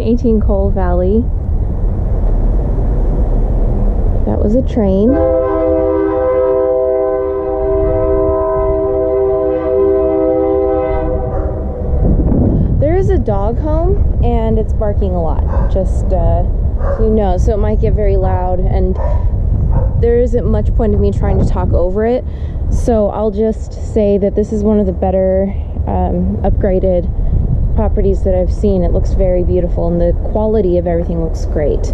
18 Coal Valley. That was a train. There is a dog home and it's barking a lot, just so you know, so it might get very loud, and there isn't much point of me trying to talk over it, so I'll just say that this is one of the better upgraded properties that I've seen. It looks very beautiful and the quality of everything looks great.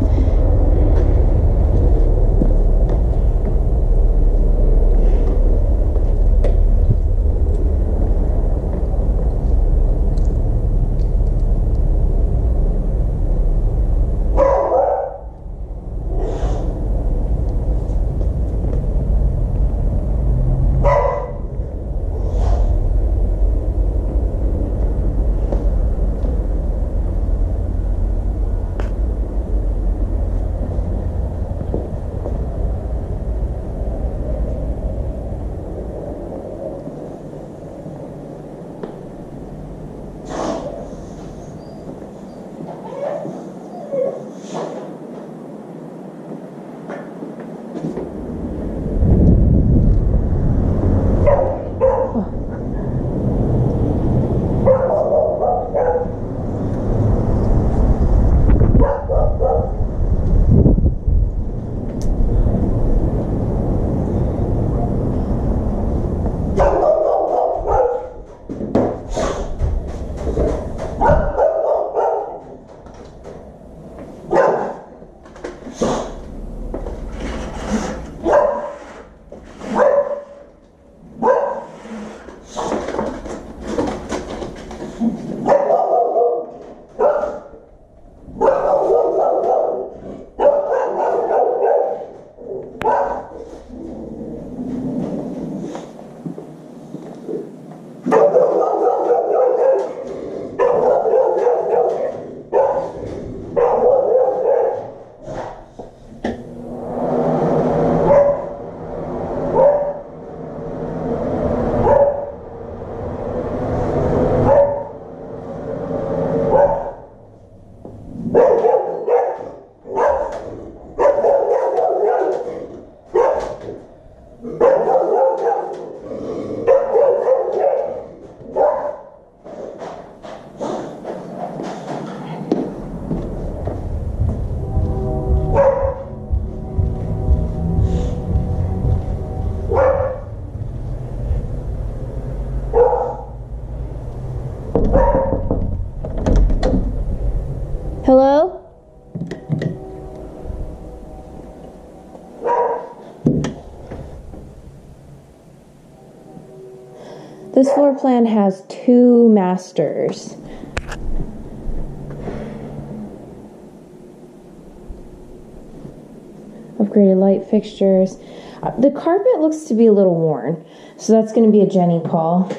Hello? This floor plan has 2 masters. Upgraded light fixtures. The carpet looks to be a little worn, so that's going to be a Jenny call.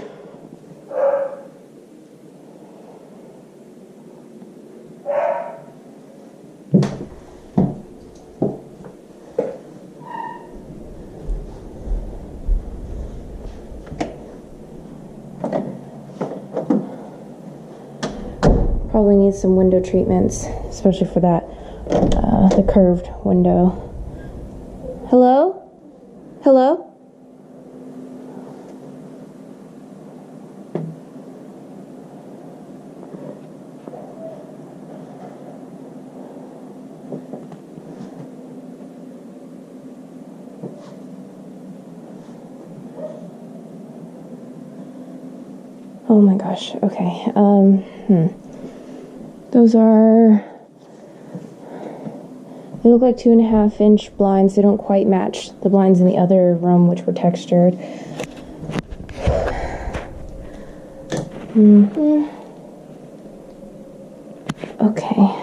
Probably needs some window treatments, especially for that, the curved window. Hello? Hello? Oh my gosh, okay. Those are, they look like 2.5-inch blinds. They don't quite match the blinds in the other room, which were textured. Okay.